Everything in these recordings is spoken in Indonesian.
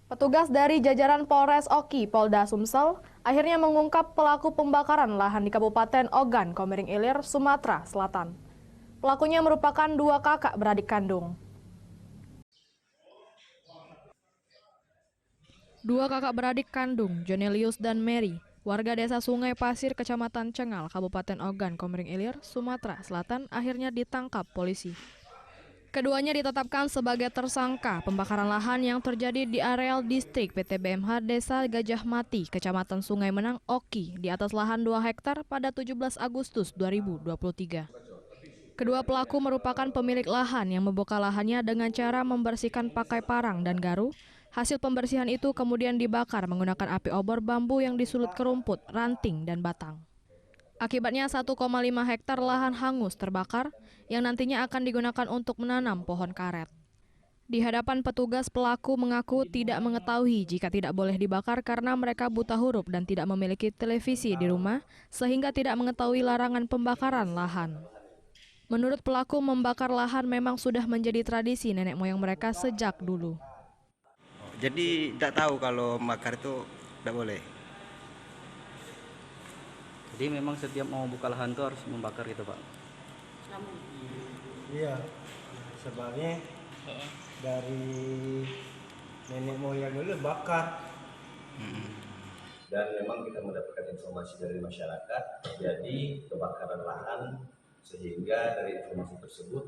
Petugas dari jajaran Polres Oki, Polda Sumsel, akhirnya mengungkap pelaku pembakaran lahan di Kabupaten Ogan, Komering Ilir, Sumatera Selatan. Pelakunya merupakan dua kakak beradik kandung. Dua kakak beradik kandung, Jonelius dan Mary, warga desa Sungai Pasir, Kecamatan Cengal, Kabupaten Ogan, Komering Ilir, Sumatera Selatan, akhirnya ditangkap polisi. Keduanya ditetapkan sebagai tersangka pembakaran lahan yang terjadi di areal distrik PT BMH Desa Gajah Mati, Kecamatan Sungai Menang, Oki, di atas lahan 2 hektar pada 17 Agustus 2023. Kedua pelaku merupakan pemilik lahan yang membuka lahannya dengan cara membersihkan pakai parang dan garu. Hasil pembersihan itu kemudian dibakar menggunakan api obor bambu yang disulut ke rumput, ranting, dan batang. Akibatnya 1,5 hektar lahan hangus terbakar yang nantinya akan digunakan untuk menanam pohon karet. Di hadapan petugas, pelaku mengaku tidak mengetahui jika tidak boleh dibakar karena mereka buta huruf dan tidak memiliki televisi di rumah, sehingga tidak mengetahui larangan pembakaran lahan. Menurut pelaku, membakar lahan memang sudah menjadi tradisi nenek moyang mereka sejak dulu. Jadi tidak tahu kalau bakar itu tidak boleh. Jadi memang setiap mau buka lahan itu harus membakar gitu, Pak? Iya, sebabnya dari nenek moyang dulu bakar. Dan memang kita mendapatkan informasi dari masyarakat, jadi kebakaran lahan, sehingga dari informasi tersebut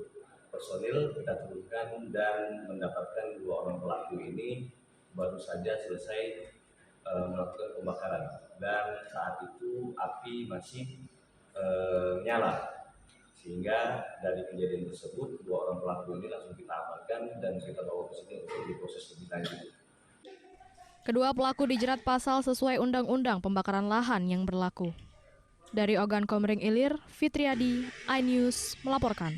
personil kita turunkan dan mendapatkan 2 orang pelaku ini baru saja selesai melakukan pembakaran, dan saat itu api masih nyala, sehingga dari kejadian tersebut 2 orang pelaku ini langsung kita amankan dan kita bawa ke sini untuk diproses lebih lanjut. Kedua pelaku dijerat pasal sesuai Undang-Undang Pembakaran Lahan yang berlaku. Dari Ogan Komering Ilir, Fitriadi, iNews melaporkan.